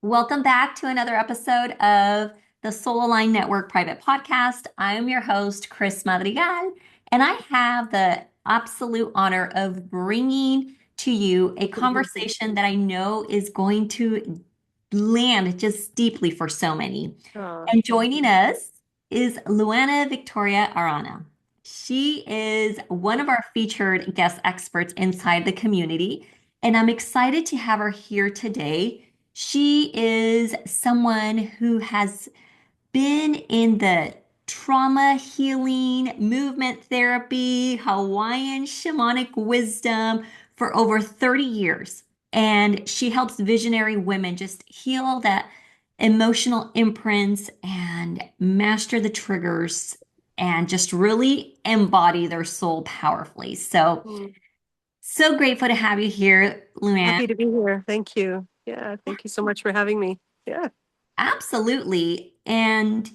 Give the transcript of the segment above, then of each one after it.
Welcome back to another episode of the Soul Align Network Private Podcast. I'm your host, Chris Madrigal, and I have the absolute honor of bringing to you a conversation that I know is going to land just deeply for so many. Oh, And thank joining you. us is Luannah Victoria Arana. She is one of our featured guest experts inside the community, and I'm excited to have her here today. She is someone who has been in the trauma healing, movement therapy, Hawaiian shamanic wisdom for over 30 years. And she helps visionary women just heal that emotional imprints and master the triggers and just really embody their soul powerfully. Mm, So grateful to have you here, Luann. Happy to be here. Thank you. Yeah, thank you so much for having me. Yeah. Absolutely. And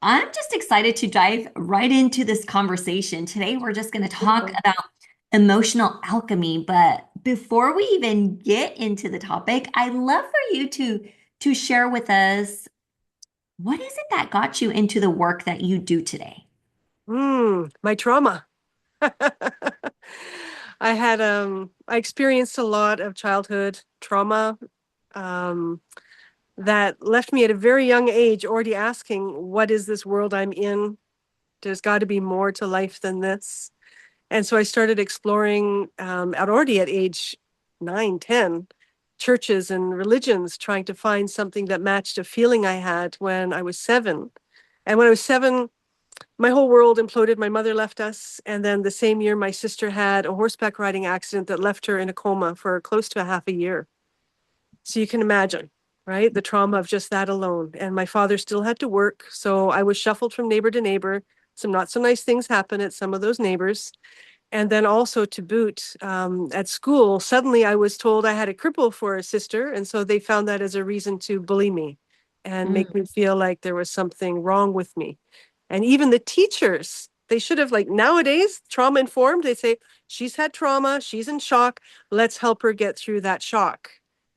I'm just excited to dive right into this conversation. Today, we're just going to talk Mhm. about emotional alchemy. But before we even get into the topic, I'd love for you to share with us what is it that got you into the work that you do today? My trauma. I experienced a lot of childhood trauma um, that left me at a very young age already asking, what is this world I'm in? There's got to be more to life than this. And so I started exploring already at age 9, 10, churches and religions, trying to find something that matched a feeling I had when I was 7. And when I was 7, my whole world imploded. My mother left us. And then the same year, my sister had a horseback riding accident that left her in a coma for close to a half a year. So you can imagine, right? The trauma of just that alone. And my father still had to work. So I was shuffled from neighbor to neighbor. Some not so nice things happened at some of those neighbors. And then also to boot, at school, suddenly I was told I had a cripple for a sister. And so they found that as a reason to bully me and Mm, make me feel like there was something wrong with me. And even the teachers, they should have, like nowadays, trauma informed, they say, she's had trauma, she's in shock, let's help her get through that shock.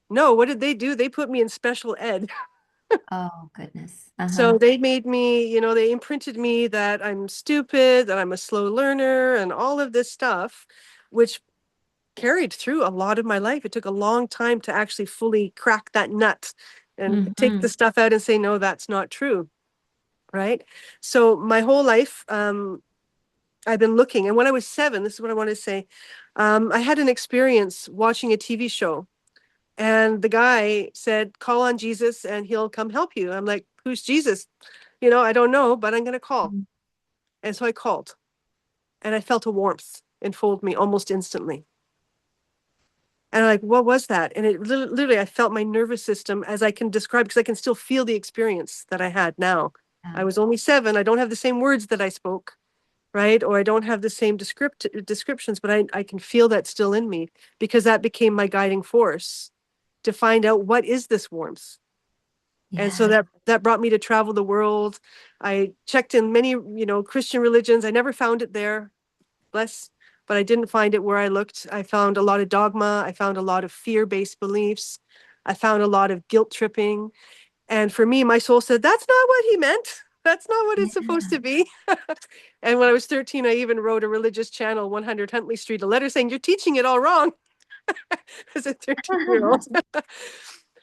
No, what did they do? They put me in special ed. oh, goodness. Uh-huh. So they made me, they imprinted me that I'm stupid, that I'm a slow learner, and all of this stuff, which carried through a lot of my life. It took a long time to actually fully crack that nut and take the Hmm. stuff out and say, no, that's not true. Right. So my whole life, I've been looking. And when I was 7, this is what I want to say. I had an experience watching a TV show, and the guy said, call on Jesus and he'll come help you. I'm like, who's Jesus? I don't know, but I'm going to call. And so I called, and I felt a warmth enfold me almost instantly. And I'm like, what was that? And it literally, I felt my nervous system, as I can describe, because I can still feel the experience that I had now. I Yeah. was only 7. I don't have the same words that I spoke, right? Or I don't have the same descriptions, but I can feel that still in me, because that became my guiding force to find out, what is this warmth? And so Yeah. that brought me to travel the world. I checked in many, Christian religions. I never found it there, bless, but I didn't find it where I looked. I found a lot of dogma. I found a lot of fear-based beliefs. I found a lot of guilt tripping. And for me, my soul said, that's not what he meant. That's not what it's supposed Yeah. to be. And when I was 13, I even wrote a religious channel, 100 Huntley Street, a letter saying, you're teaching it all wrong, as a 13-year-old.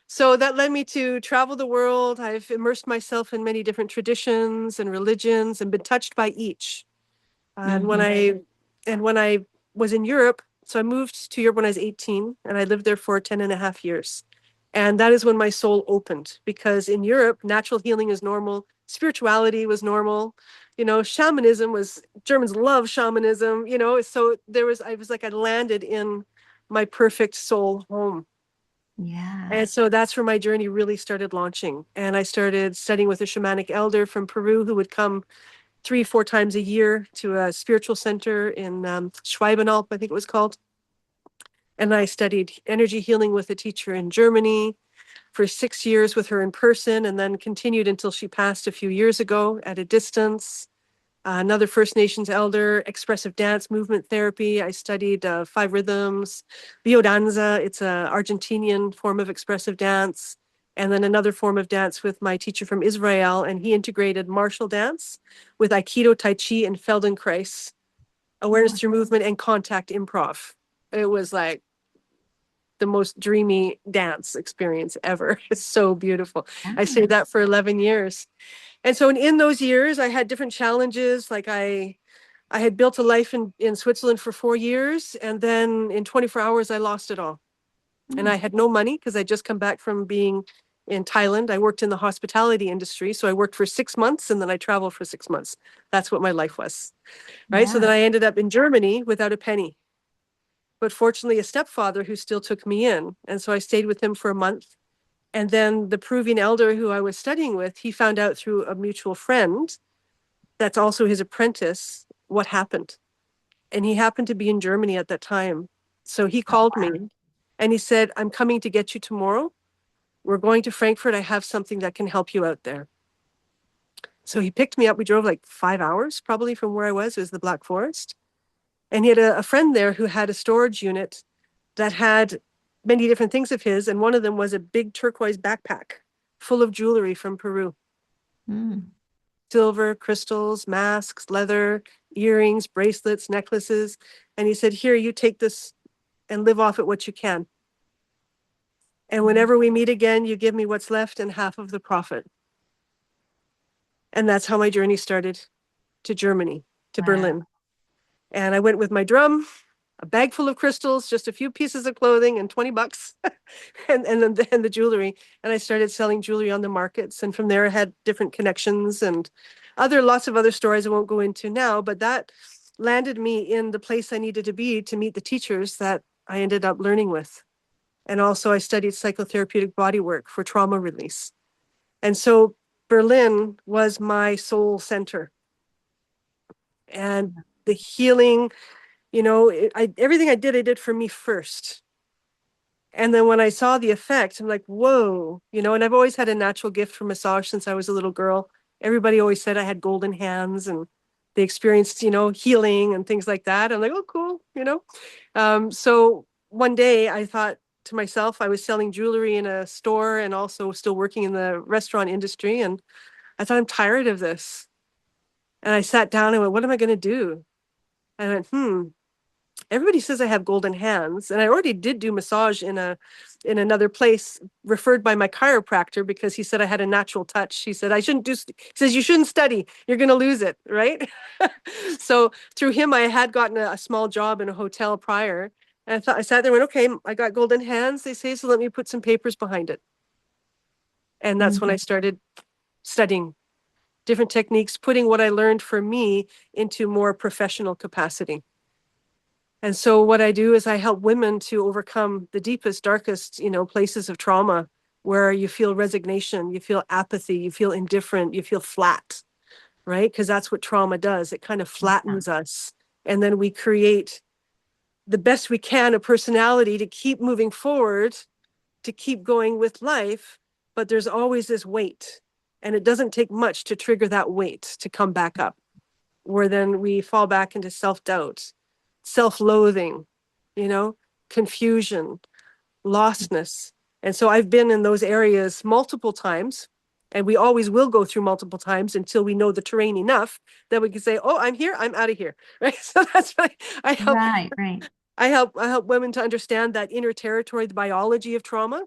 So that led me to travel the world. I've immersed myself in many different traditions and religions and been touched by each. And when Hmm. I and when I was in Europe, so I moved to Europe when I was 18, and I lived there for 10 and a half years. And that is when my soul opened, because in Europe, natural healing is normal, spirituality was normal, shamanism was, Germans love shamanism, so I was like, I landed in my perfect soul home. Yeah. And so that's where my journey really started launching. And I started studying with a shamanic elder from Peru who would come 3, 4 times a year to a spiritual center in Schweibenalp, I think it was called. And I studied energy healing with a teacher in Germany for 6 years with her in person, and then continued until she passed a few years ago at a distance. Another First Nations elder, expressive dance, movement therapy. I studied 5 rhythms, biodanza. It's a Argentinian form of expressive dance. and then another form of dance with my teacher from Israel, and he integrated martial dance with Aikido, Tai Chi, and Feldenkrais, awareness Oh, through movement and contact improv. It was like the most dreamy dance experience ever. It's so beautiful. I yeah. stayed that for 11 years. And so in those years, I had different challenges. Like I had built a life in Switzerland for 4 years. And then in 24 hours, I lost it all. And Mm, I had no money because I'd just come back from being in Thailand. I worked in the hospitality industry. So I worked for 6 months and then I traveled for 6 months. That's what my life was. Right. So yeah. then I ended up in Germany without a penny. But fortunately, a stepfather who still took me in. And so I stayed with him for a month. And then the Peruvian elder who I was studying with, he found out through a mutual friend that's also his apprentice what happened. And he happened to be in Germany at that time. So he Oh, called wow. me and he said, I'm coming to get you tomorrow. We're going to Frankfurt. I have something that can help you out there. So he picked me up. We drove like 5 hours probably from where I was. It was the Black Forest. And he had a friend there who had a storage unit that had many different things of his. And one of them was a big turquoise backpack full of jewelry from Peru, Mm, silver, crystals, masks, leather, earrings, bracelets, necklaces. And he said, here, you take this and live off it what you can. And mm, whenever we meet again, you give me what's left and half of the profit. And that's how my journey started to Germany, to wow. Berlin. And I went with my drum, a bag full of crystals, just a few pieces of clothing and $20 and the jewelry. And I started selling jewelry on the markets. And from there I had different connections and lots of other stories I won't go into now, but that landed me in the place I needed to be to meet the teachers that I ended up learning with. And also I studied psychotherapeutic body work for trauma release. And so Berlin was my soul center. And the healing, everything I did for me first. And then when I saw the effect, I'm like, whoa, and I've always had a natural gift for massage since I was a little girl. Everybody always said I had golden hands and they experienced, healing and things like that. I'm like, oh, cool. So one day I thought to myself, I was selling jewelry in a store and also still working in the restaurant industry. And I thought, I'm tired of this. And I sat down and went, what am I going to do? I went, everybody says I have golden hands, and I already did do massage in another place referred by my chiropractor because he said I had a natural touch. He said I shouldn't do. He says you shouldn't study. You're going to lose it, right? So through him, I had gotten a small job in a hotel prior, and I sat there and went, okay, I got golden hands. They say so. Let me put some papers behind it, and that's when I Mhm. started studying different techniques, putting what I learned for me into more professional capacity. And so what I do is I help women to overcome the deepest, darkest, places of trauma where you feel resignation, you feel apathy, you feel indifferent, you feel flat, right? Because that's what trauma does. It kind of Yeah. flattens us. And then we create the best we can a personality to keep moving forward, to keep going with life. But there's always this weight. And it doesn't take much to trigger that weight to come back up, where then we fall back into self-doubt, self-loathing, you know, confusion, lostness. And so I've been in those areas multiple times, and we always will go through multiple times until we know the terrain enough that we can say, "Oh, I'm here, I'm out of here." Right? So that's why I help Right, right. I help women to understand that inner territory, the biology of trauma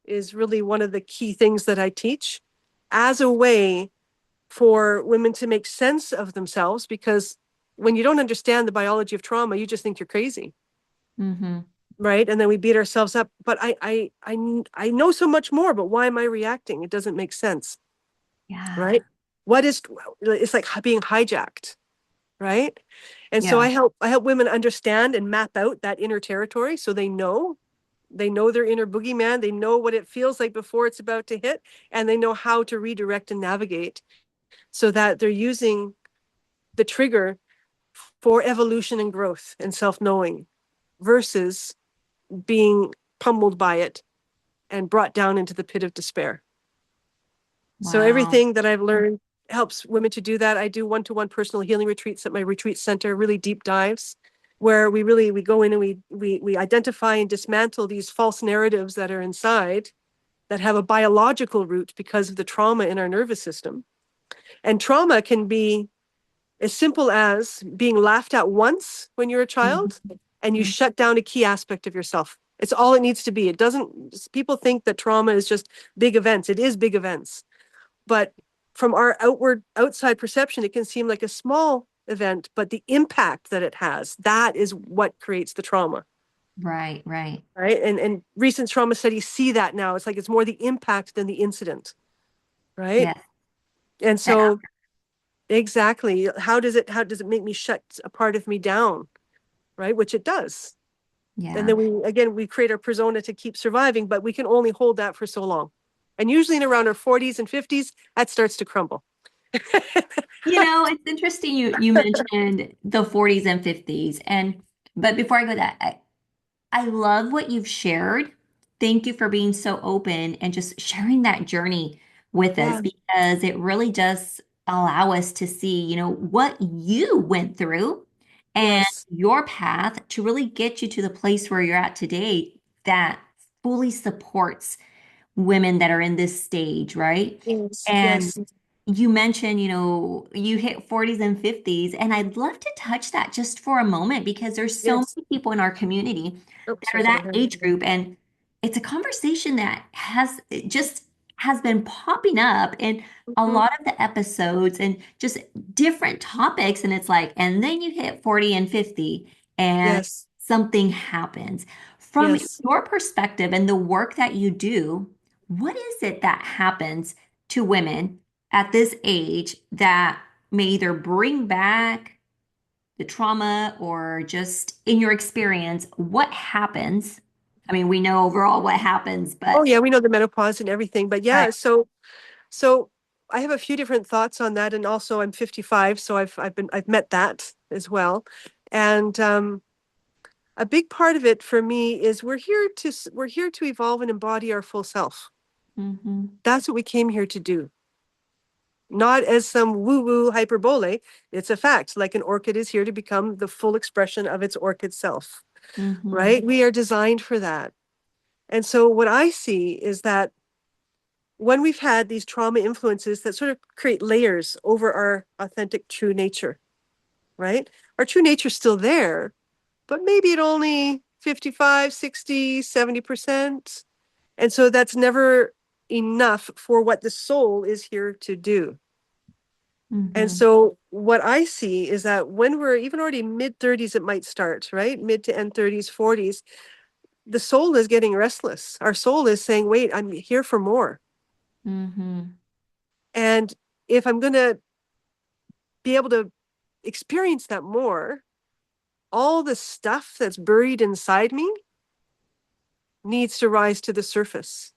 is really one of the key things that I teach as a way for women to make sense of themselves, because when you don't understand the biology of trauma, you just think you're crazy, Hmm. right? And then we beat ourselves up. But I know so much more, but why am I reacting? It doesn't make sense, Yeah. right? What is it's like being hijacked, right? And so Yeah. I help women understand and map out that inner territory so they know their inner boogeyman, they know what it feels like before it's about to hit, and they know how to redirect and navigate so that they're using the trigger for evolution and growth and self-knowing versus being pummeled by it and brought down into the pit of despair. So Wow. everything that I've learned helps women to do that. I do one-to-one personal healing retreats at my retreat center, really deep dives where we go in and we identify and dismantle these false narratives that are inside that have a biological root because of the trauma in our nervous system. And trauma can be as simple as being laughed at once when you're a child and you Mhm. shut down a key aspect of yourself. It's all it needs to be. It doesn't, people think that trauma is just big events. It is big events. But from our outside perception, it can seem like a small event, but the impact that it has, that is what creates the trauma. Right, right. Right. And recent trauma studies see that now. It's like it's more the impact than the incident. Right. Yes. And That, so exactly, how does it make me shut a part of me down? Right, which it does. And yeah. then we create our persona to keep surviving, but we can only hold that for so long. And usually in around our 40s and 50s, that starts to crumble. It's interesting you mentioned the 40s and 50s. But before I go that, I love what you've shared. Thank you for being so open and just sharing that journey with us Yeah. because it really does allow us to see, what you went through and Yes. your path to really get you to the place where you're at today that fully supports women that are in this stage, right? Yes. And Yes. you mentioned, you hit 40s and 50s, and I'd love to touch that just for a moment because there's so Yes. many people in our community Oh, that sorry are for that the hand. age group, and it's a conversation that it just has been popping up in a Mhm. lot of the episodes and just different topics, and it's like, and then you hit 40 and 50, and Yes. something happens. From Yes. your perspective and the work that you do, what is it that happens to women at this age that may either bring back the trauma or just in your experience, what happens? I mean, we know overall what happens, Oh but yeah, we know the menopause and everything, but right. yeah, so I have a few different thoughts on that, and also I'm 55, so I've met that as well, and a big part of it for me is we're here to evolve and embody our full self. Hmm. That's what we came here to do, not as some woo-woo hyperbole. It's a fact. Like an orchid is here to become the full expression of its orchid self, Hmm. right? We are designed for that. And so what I see is that when we've had these trauma influences that sort of create layers over our authentic true nature, right? Our true nature's still there, but maybe at only 55, 60, 70%. And so that's never enough for what the soul is here to do. And Hmm. so what I see is that when we're even already mid 30s, it might start, right? Mid to end 30s, 40s, the soul is getting restless. Our soul is saying, wait, I'm here for more. Hmm. And if I'm going to be able to experience that more, all the stuff that's buried inside me needs to rise to the surface.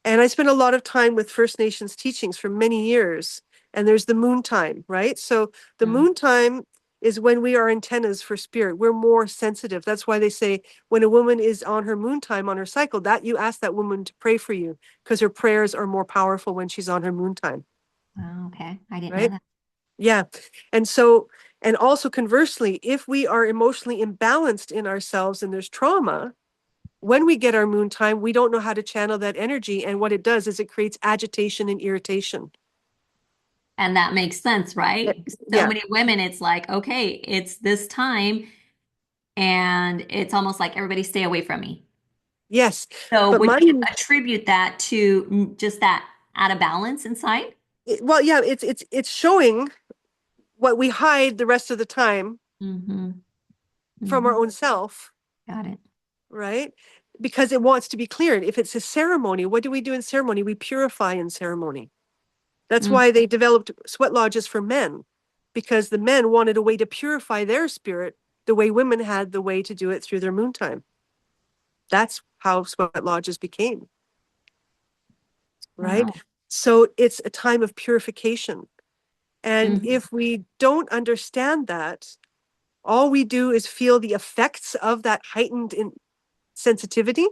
And I spent a lot of time with First Nations teachings for many years. And there's the moon time, right? So the moon time is when we are antennas for spirit. We're more sensitive. That's why they say when a woman is on her moon time, on her cycle, that you ask that woman to pray for you because her prayers are more powerful when she's on her moon time, Oh, okay. I didn't know right? that. Yeah. And so, and also conversely, if we are emotionally imbalanced in ourselves and there's trauma, when we get our moon time, we don't know how to channel that energy. And what it does is it creates agitation and irritation. And that makes sense, Yeah. right? So Yeah. many women, it's like, okay, it's this time, and it's almost like everybody stay away from me. Yes. So But would you mine, attribute that to just that out of balance inside? well, yeah, it's showing what we hide the rest of the time Mm-hmm. from our Mm-hmm. own self, Got it. right? Because it wants to be cleared. If it's a ceremony, what do we do in ceremony? We purify in ceremony. That's Mm, why they developed sweat lodges for men, because the men wanted a way to purify their spirit the way women had the way to do it through their moon time. That's how sweat lodges became, right? wow. So it's a time of purification. And Mm, if we don't understand that, all we do is feel the effects of that heightened sensitivity.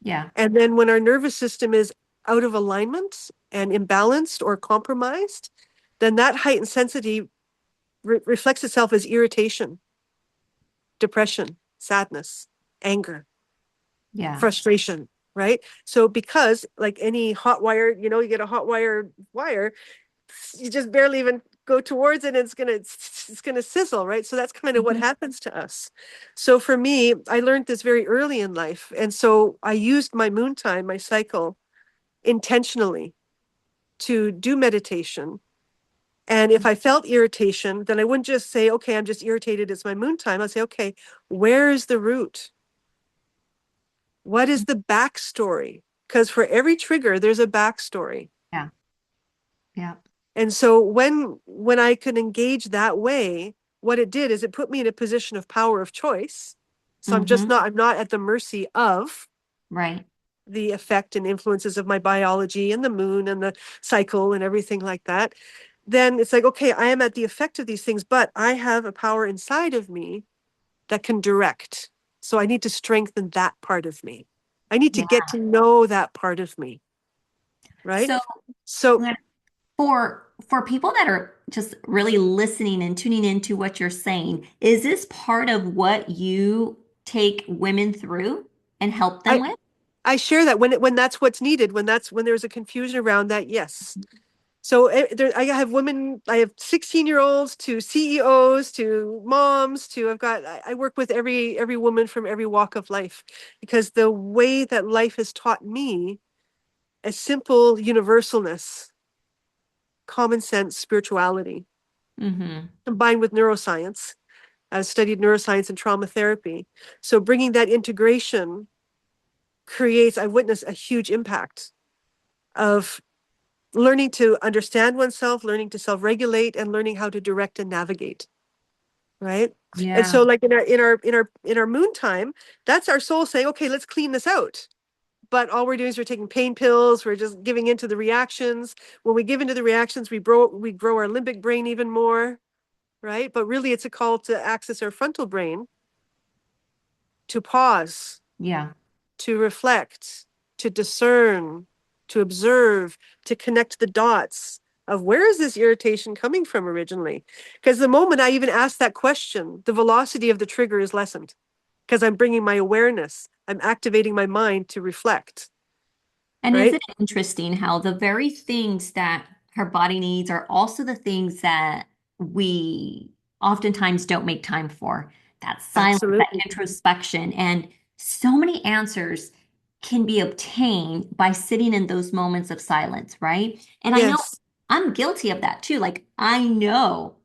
yeah. And then when our nervous system is out of alignment and imbalanced or compromised, then that heightened sensitivity reflects itself as irritation, depression, sadness, anger, Yeah. frustration, right? So because like any hot wire, you get a hot wire, you just barely even go towards it and it's gonna sizzle, right? So that's kind of what Mhm. happens to us. So for me, I learned this very early in life. And so I used my moon time, my cycle, intentionally to do meditation. And if I felt irritation, then I wouldn't just say, okay, I'm just irritated, it's my moon time. I'd say, okay, where is the root? What is the backstory? Because for every trigger, there's a backstory. Yeah. Yeah. And so when I could engage that way, what it did is it put me in a position of power of choice. So Hmm. I'm not at the mercy of Right. the effect and influences of my biology and the moon and the cycle and everything like that. Then it's like, okay, I am at the effect of these things, but I have a power inside of me that can direct. So I need to strengthen that part of me. I need to Yeah. get to know that part of me, right? So So Luann, for people that are just really listening and tuning into what you're saying, is this part of what you take women through and help them I with? I share that when that's what's needed, when there's a confusion around that, yes. So I have women, I have 16-year-olds to CEOs to moms to I work with every woman from every walk of life because the way that life has taught me a simple universalness, common sense spirituality Hmm. combined with neuroscience. I've studied neuroscience and trauma therapy. So bringing that integration I witnessed a huge impact of learning to understand oneself, learning to self-regulate, and learning how to direct and navigate. Right. And Yeah. so like in our moon time, that's our soul saying, okay, let's clean this out. But all we're doing is we're taking pain pills, we're just giving into the reactions. When we give into the reactions, we grow our limbic brain even more, right? But really it's a call to access our frontal brain, to pause, Yeah. to reflect, to discern, to observe, to connect the dots of where is this irritation coming from originally? Because the moment I even ask that question, the velocity of the trigger is lessened because I'm bringing my awareness, I'm activating my mind to reflect, And isn't right? it interesting how the very things that her body needs are also the things that we oftentimes don't make time for? That silence, that Absolutely. introspection, and so many answers can be obtained by sitting in those moments of silence, right? And I know Yes. I'm guilty of that too. Like, I know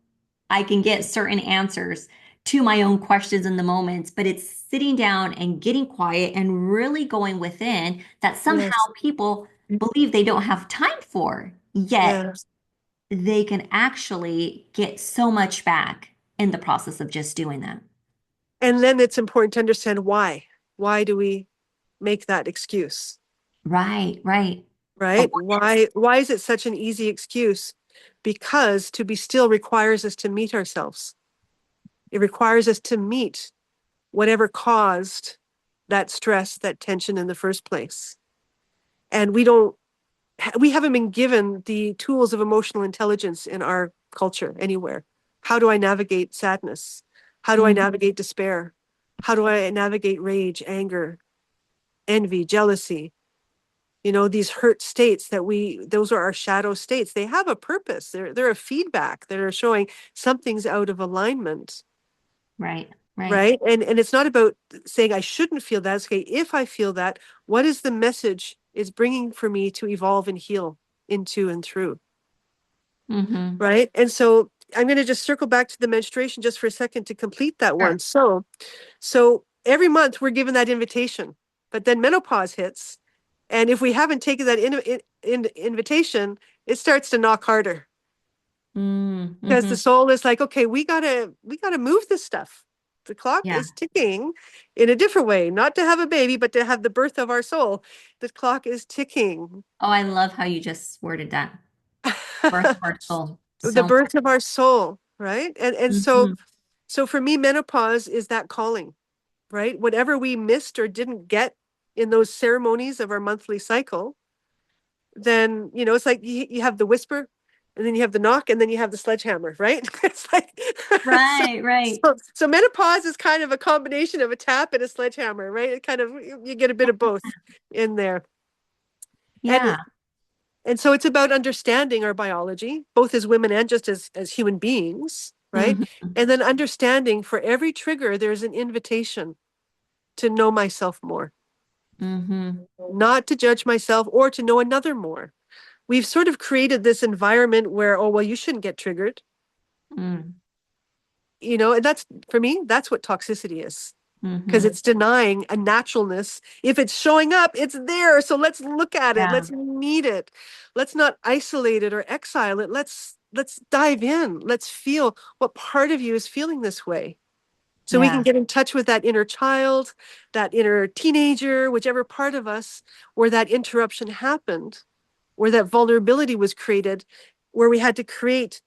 I can get certain answers to my own questions in the moments, but it's sitting down and getting quiet and really going within that somehow Yes. people believe they don't have time for, yet Yes. they can actually get so much back in the process of just doing that. And then it's important to understand why. Why do we make that excuse? Right, right. Right? Avoidance. Why is it such an easy excuse? Because to be still requires us to meet ourselves. It requires us to meet whatever caused that stress, that tension in the first place. And we haven't been given the tools of emotional intelligence in our culture anywhere. How do I navigate sadness? How do I Mhm. navigate despair? How do I navigate rage, anger, envy, jealousy? These hurt states those are our shadow states. They have a purpose. They're a feedback. They're showing something's out of alignment, Right, right. right? And it's not about saying I shouldn't feel that. It's okay, if I feel that, what is the message it's bringing for me to evolve and heal into and through, Hmm. right? And so I'm going to just circle back to the menstruation just for a second to complete that Sure. one. So every month we're given that invitation, but then menopause hits, and if we haven't taken that invitation, it starts to knock harder because Mm-hmm. the soul is like, okay, we gotta move this stuff. The clock Yeah. is ticking in a different way, not to have a baby, but to have the birth of our soul. The clock is ticking. Oh, I love how you just worded that. Birth of our soul. The So birth of our soul, right? And so important. so for me, menopause is that calling, right? Whatever we missed or didn't get in those ceremonies of our monthly cycle, then it's like you have the whisper, and then you have the knock, and then you have the sledgehammer, right? It's like so, Right, right. so menopause is kind of a combination of a tap and a sledgehammer, right? It kind of, you get a bit of both in there. And Yeah. and so it's about understanding our biology, both as women and just as human beings, right? Hmm. And then understanding for every trigger, there's an invitation to know myself more, Hmm. not to judge myself or to know another more. We've sort of created this environment where, oh, well, you shouldn't get triggered, Mm. and that's, for me, that's what toxicity is. Because Hmm. it's denying a naturalness. If it's showing up, it's there. So let's look at it. Yeah. Let's meet it. Let's not isolate it or exile it. Let's dive in. Let's feel what part of you is feeling this way. So we can Yeah. get in touch with that inner child, that inner teenager, whichever part of us where that interruption happened, where that vulnerability was created, where we had to create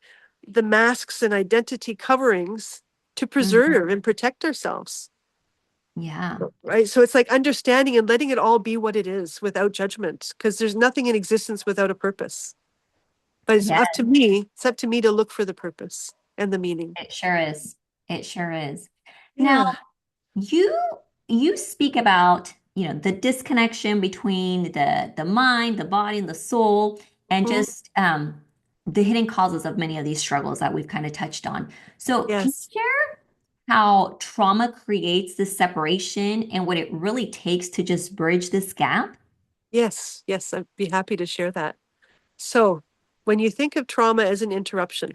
the masks and identity coverings to Hmm. preserve and protect ourselves. Yeah. Right. So it's like understanding and letting it all be what it is without judgment, because there's nothing in existence without a purpose. But Yeah. it's up to me to look for the purpose and the meaning. It sure is. It sure is. Now, Yeah. you you speak about, the disconnection between the mind, the body, and the soul, and Mhm. just the hidden causes of many of these struggles that we've kind of touched on. So, can Yes. you share how trauma creates this separation and what it really takes to just bridge this gap? Yes. Yes. I'd be happy to share that. So when you think of trauma as an interruption,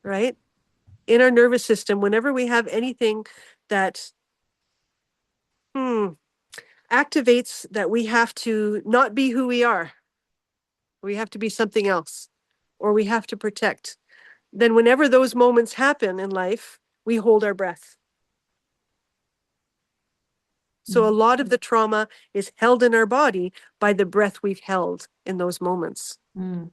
right? In our nervous system, whenever we have anything that hmm, activates that we have to not be who we are, we have to be something else, or we have to protect, then whenever those moments happen in life, we hold our breath. So a lot of the trauma is held in our body by the breath we've held in those moments. Mm-hmm.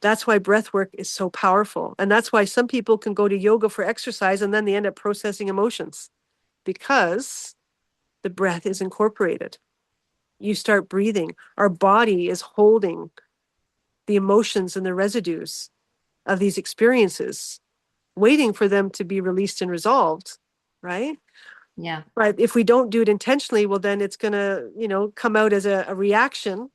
That's why breath work is so powerful. And that's why some people can go to yoga for exercise and then they end up processing emotions because the breath is incorporated. You start breathing. Our body is holding the emotions and the residues of these experiences, waiting for them to be released and resolved, right? Yeah. But if we don't do it intentionally, well, then it's going to, come out as a reaction.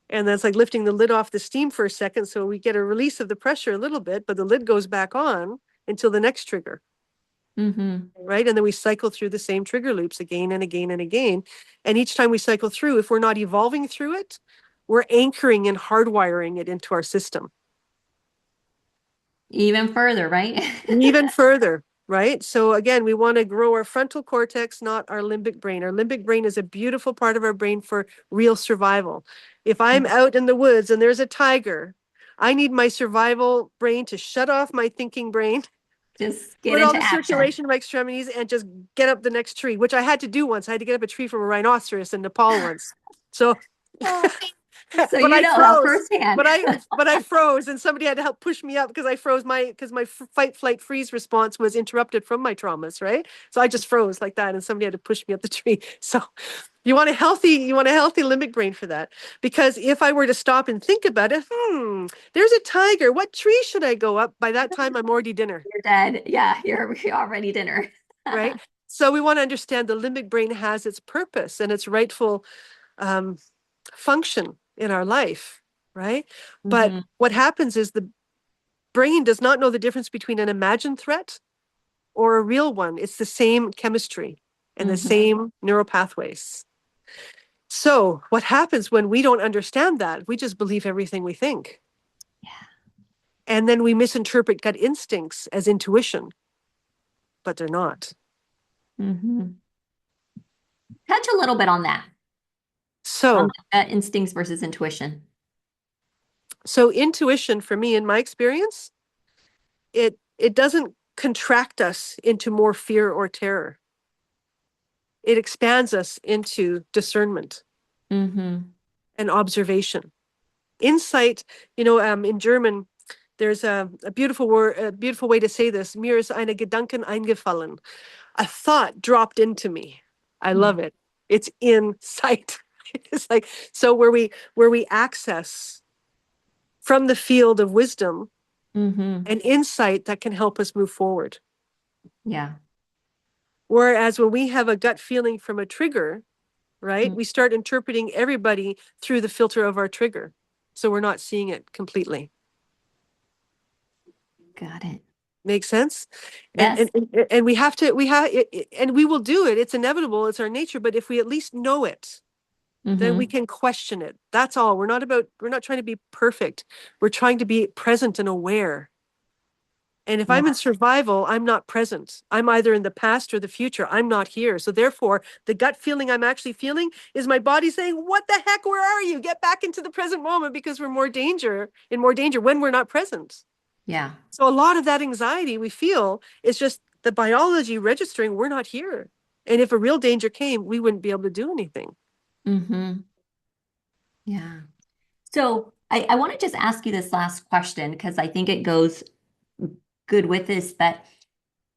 And that's like lifting the lid off the steam for a second. So we get a release of the pressure a little bit, but the lid goes back on until the next trigger, Mm-hmm. right? And then we cycle through the same trigger loops again and again and again. And each time we cycle through, if we're not evolving through it, we're anchoring and hardwiring it into our system. Even further, right? Even further, right? So again, we want to grow our frontal cortex, not our limbic brain. Our limbic brain is a beautiful part of our brain for real survival. If I'm out in the woods and there's a tiger, I need my survival brain to shut off my thinking brain, Just get put all into the action. circulation in my extremities, and just get up the next tree, which I had to do once. I had to get up a tree from a rhinoceros in Nepal once. So So but you I know how froze. firsthand. But I froze, and somebody had to help push me up because I froze because my fight, flight, freeze response was interrupted from my traumas, right? So I just froze like that, and somebody had to push me up the tree. So you want a healthy limbic brain for that. Because if I were to stop and think about it, there's a tiger. What tree should I go up? By that time, I'm already dinner, You're dead. Yeah, you're already dinner. right? So we want to understand the limbic brain has its purpose and its rightful um, function in our life, right? But Hmm. what happens is the brain does not know the difference between an imagined threat or a real one. It's the same chemistry and the Hmm. same neural pathways. So, what happens when we don't understand that? We just believe everything we think. And then we misinterpret gut instincts as intuition, but they're not. Hmm. Touch a little bit on that, on So, the instincts versus intuition. intuition for me in my experience, it doesn't contract us into more fear or terror. It expands us into discernment Hmm. and observation. Insight, in German, there's a beautiful word, a beautiful way to say this. Mir ist eine Gedanken eingefallen. A thought dropped into me. I love it. It's in sight. It's like, so where we access from the field of wisdom Mm-hmm. and insight that can help us move forward. Yeah. Whereas when we have a gut feeling from a trigger, right, Mm. we start interpreting everybody through the filter of our trigger. So we're not seeing it completely. Got it. Make sense? And Yes. and and we will do it. It's inevitable. It's our nature. But if we at least know it, then we Mm-hmm. can question it. That's all. We're not trying to be perfect. We're trying to be present and aware. And if Yeah. I'm in survival, I'm not present. I'm either in the past or the future. I'm not here. So therefore, the gut feeling I'm actually feeling is my body saying, "What the heck? Where are you? Get back into the present moment," because we're in more danger when we're not present. Yeah. So a lot of that anxiety we feel is just the biology registering we're not here. And if a real danger came, we wouldn't be able to do anything. Mm-hmm. Yeah. So I want to just ask you this last question because I think it goes good with this, but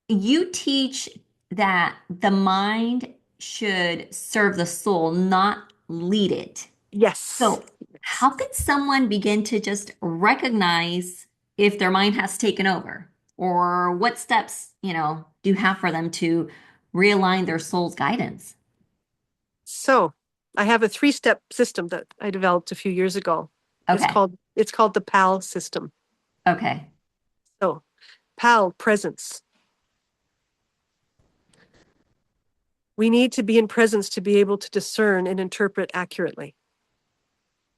you teach that the mind should serve the soul, not lead it. Yes. So, Yes. how can someone begin to just recognize if their mind has taken over? Or what steps, do you have for them to realign their soul's guidance? So I have a three-step system that I developed a few years ago. Okay. It's called the PAL system. Okay. So PAL, presence. We need to be in presence to be able to discern and interpret accurately.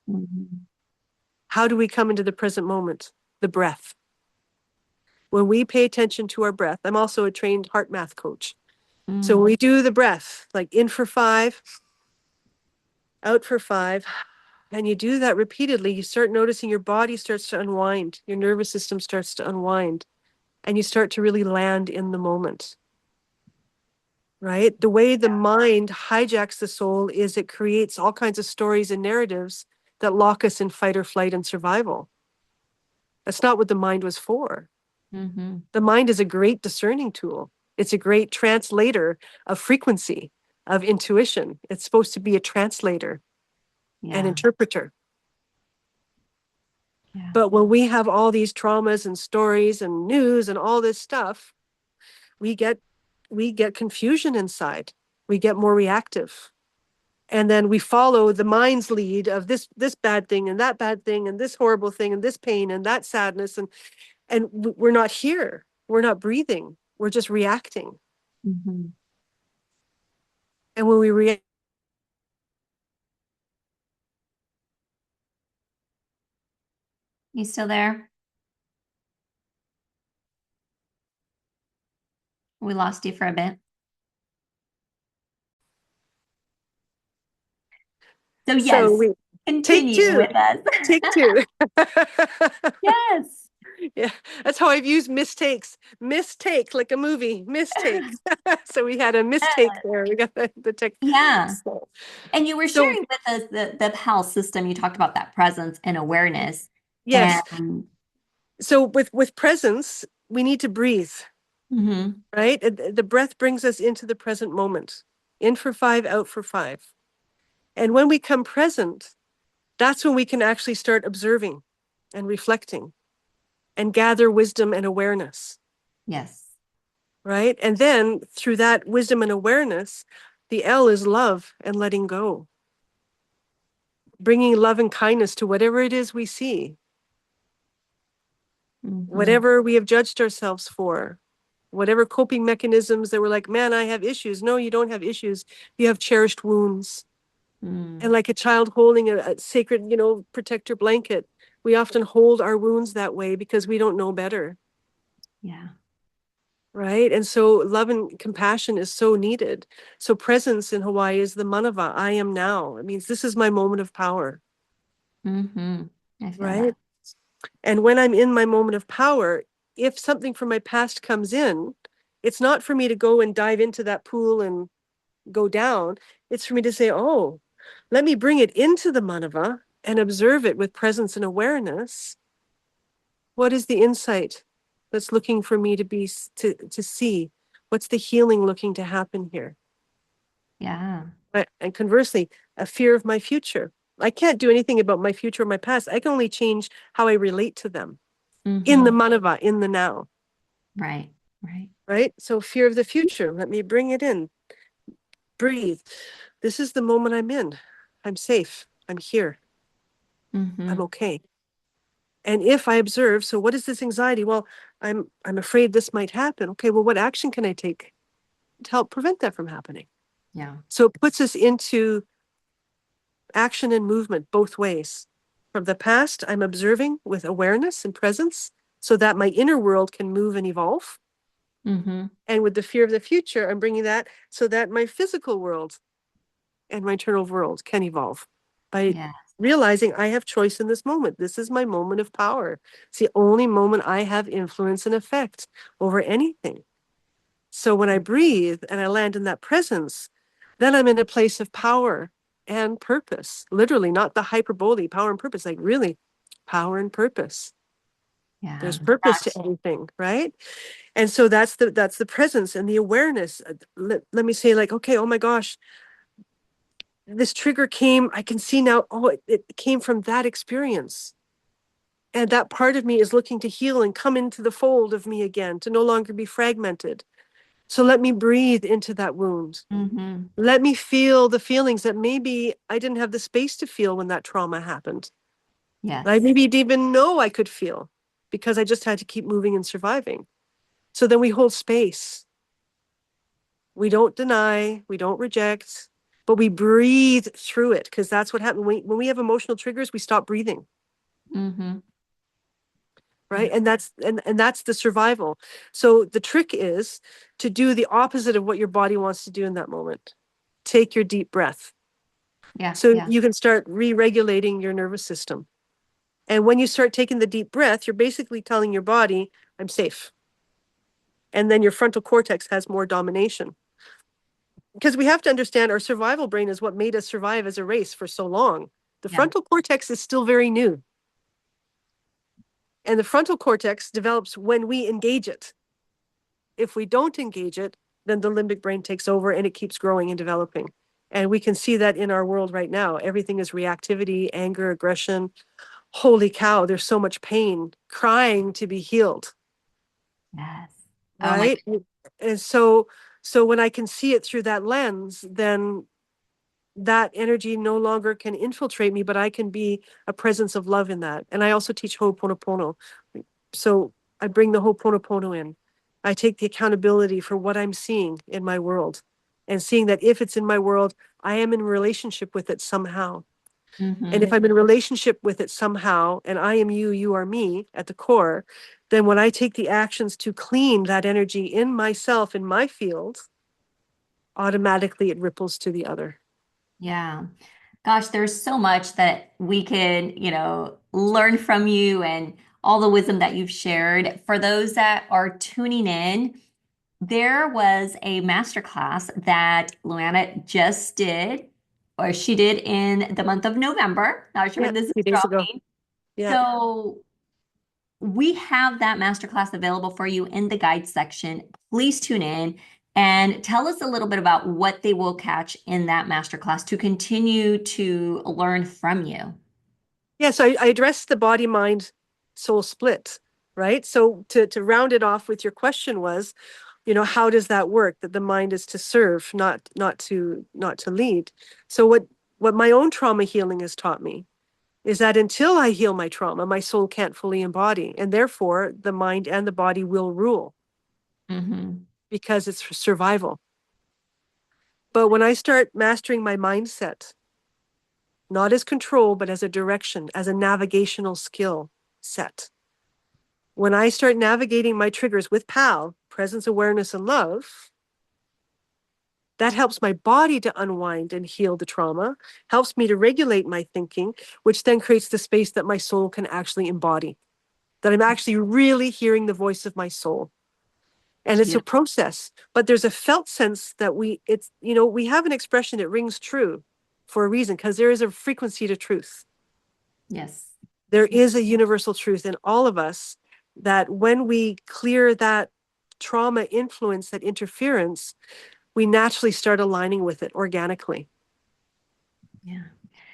Mhm. How do we come into the present moment? The breath. When we pay attention to our breath, I'm also a trained heart math coach. So when Mm, we do the breath, like in for 5, out for 5, and you do that repeatedly, you start noticing your body starts to unwind, your nervous system starts to unwind, and you start to really land in the moment, right? The way the mind hijacks the soul is it creates all kinds of stories and narratives that lock us in fight or flight and survival. That's not what the mind was for. hmm. The mind is a great discerning tool. It's a great translator of frequency, of intuition. It's supposed to be a translator and Yeah. interpreter. Yeah. But when we have all these traumas and stories and news and all this stuff, we get we get confusion inside. We get more reactive. And then we follow the mind's lead of this bad thing and that bad thing and this horrible thing and this pain and that sadness and we're not here. We're not breathing. We're just reacting. Hmm. And when we react, You still there? We lost you for a bit. So so yes, we take continue two. with us. Take two. Yes. Yeah, that's how I've used mistakes. Mistake, like a movie, mistake. So we had a mistake there. We got the tech. Yeah. So, And you were so sharing with us the PAL system. You talked about that presence and awareness. yes. And So with presence, we need to breathe, mhm, right? The breath brings us into the present moment. In for 5, out for 5. And when we come present, that's when we can actually start observing and reflecting and gather wisdom and awareness, yes. right? And then through that wisdom and awareness, the L is love and letting go, bringing love and kindness to whatever it is we see, Hmm. whatever we have judged ourselves for, whatever coping mechanisms that were like, man, I have issues. No, you don't have issues. You have cherished wounds. And Mm, like a child holding a sacred, protector blanket, we often hold our wounds that way because we don't know better. yeah. Right. And so love and compassion is so needed. So presence in Hawaii is the manava. I am now. It means this is my moment of power. Hmm. I feel Right. that. And when I'm in my moment of power, if something from my past comes in, it's not for me to go and dive into that pool and go down. It's for me to say, oh, let me bring it into the manava and observe it with presence and awareness. What is the insight that's looking for me to be to see? What's the healing looking to happen here? Yeah. And conversely, a fear of my future. I can't do anything about my future or my past. I can only change how I relate to them in the Mm-hmm. manava, in the now, Right. Right. right? So fear of the future, let me bring it in. Breathe. This is the moment I'm in. I'm safe. I'm here. I'm Mm-hmm. okay. And if I observe, so what is this anxiety? Well, I'm afraid this might happen. Okay, well, what action can I take to help prevent that from happening? Yeah. So it puts us into action and movement both ways. From the past, I'm observing with awareness and presence so that my inner world can move and evolve. Mm-hmm. And with the fear of the future, I'm bringing that so that my physical world and my internal world can evolve by Yeah. realizing I have choice in this moment. This is my moment of power. It's the only moment I have influence and effect over anything. So when I breathe and I land in that presence, then I'm in a place of power and purpose. Literally, not the hyperbole, power and purpose, like really power and purpose. Yeah. There's purpose to Gosh. everything, right? And so that's the presence and the awareness. Let me say, like, okay, oh my gosh, this trigger came. I can see now, oh, it came from that experience. And that part of me is looking to heal and come into the fold of me again, to no longer be fragmented. So let me breathe into that wound. Mm-hmm. Let me feel the feelings that maybe I didn't have the space to feel when that trauma happened. I Yes. maybe didn't even know I could feel because I just had to keep moving and surviving. So then we hold space. We don't deny, we don't reject, but we breathe through it because that's what happens when we have emotional triggers, we stop breathing, Mm-hmm. right? And that's the survival. So the trick is to do the opposite of what your body wants to do in that moment. Take your deep breath. Yeah. So Yeah. you can start re-regulating your nervous system. And when you start taking the deep breath, you're basically telling your body, I'm safe. And then your frontal cortex has more domination. Because we have to understand our survival brain is what made us survive as a race for so long. The Yeah. frontal cortex is still very new. And the frontal cortex develops when we engage it. If we don't engage it, then the limbic brain takes over and it keeps growing and developing. And we can see that in our world right now. Everything is reactivity, anger, aggression. Holy cow, there's so much pain, crying to be healed, Yes. Oh my right? And so when I can see it through that lens, then that energy no longer can infiltrate me, but I can be a presence of love in that. And I also teach Ho'oponopono. So I bring the Ho'oponopono in. I take the accountability for what I'm seeing in my world and seeing that if it's in my world, I am in relationship with it somehow. And Mm-hmm. if I'm in a relationship with it somehow, and I am you, you are me at the core, then when I take the actions to clean that energy in myself, in my field, automatically it ripples to the other. Yeah. Gosh, there's so much that we can, learn from you and all the wisdom that you've shared. For those that are tuning in, there was a masterclass that Luana just did, or she did in the month of November. Not sure Yeah, when a this is few days ago. dropping. Yeah. So we have that masterclass available for you in the guide section. Please tune in and tell us a little bit about what they will catch in that masterclass to continue to learn from you. Yeah, so I addressed the body mind soul split, right? So to round it off with your question was, how does that work? That the mind is to serve, not to lead. So what my own trauma healing has taught me is that until I heal my trauma, my soul can't fully embody, and therefore the mind and the body will rule Hmm. because it's for survival. But when I start mastering my mindset, not as control, but as a direction, as a navigational skill set. When I start navigating my triggers with PAL, presence, awareness, and love, that helps my body to unwind and heal the trauma, helps me to regulate my thinking, which then creates the space that my soul can actually embody, that I'm actually really hearing the voice of my soul. And it's a Beautiful. process, but there's a felt sense that we have an expression, it rings true for a reason, because there is a frequency to truth. Yes. There is a universal truth in all of us that when we clear that trauma influence, that interference, we naturally start aligning with it organically. Yeah.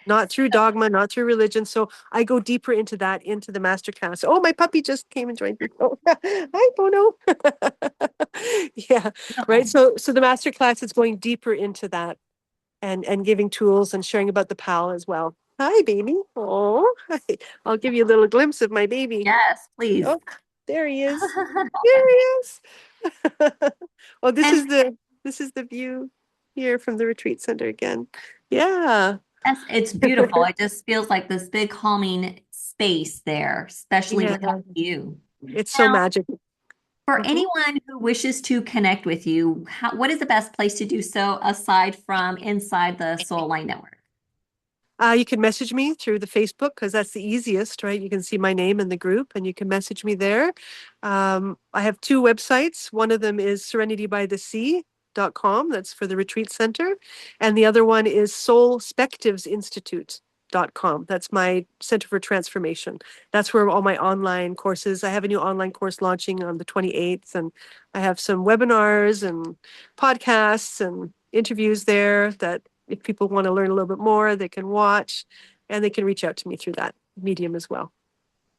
Not through So, dogma, not through religion. So I go deeper into that, into the master class. Oh, my puppy just came and joined me. Oh, hi, Bono. Yeah, right. beautiful. So the master class is going deeper into that and giving tools and sharing about the pal as well. Hi, baby. Oh, hi. I'll give you a little glimpse of my baby. Yes, please. Oh, there he is. There he is. Well, And this is the view here from the retreat center again. Yeah. yes, it's beautiful. It just feels like this big calming space there, especially with Yeah. you. It's so Now, magical. for Mhm. anyone who wishes to connect with you, what is the best place to do so aside from inside the Soul Line Network? You can message me through the Facebook because that's the easiest, right? You can see my name in the group and you can message me there. I have two websites. One of them is serenitybythesea.com. That's for the retreat center. And the other one is soulspectivesinstitute.com. That's my center for transformation. That's where all my online courses, I have a new online course launching on the 28th, and I have some webinars and podcasts and interviews there that if people want to learn a little bit more, they can watch and they can reach out to me through that medium as well.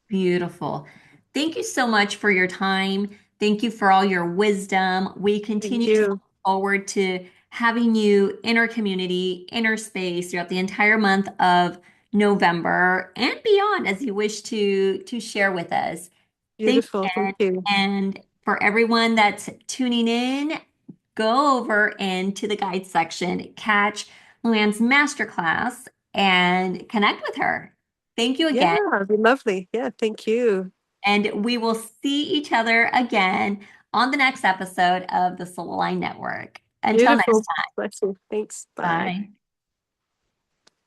Beautiful. Thank you so much for your time. Thank you for all your wisdom. We Thank continue to look you. forward to having you in our community, in our space throughout the entire month of November and beyond as you wish to share with us. Thank Beautiful. you, Thank you. and for everyone that's tuning in, go over into the guide section, catch Luann's masterclass, and connect with her. Thank you Yeah, again. it'd be lovely. Yeah, thank you. And we will see each other again on the next episode of the Soul Line Network. Until next Beautiful. Bless you. Thanks. Bye. time. Bye.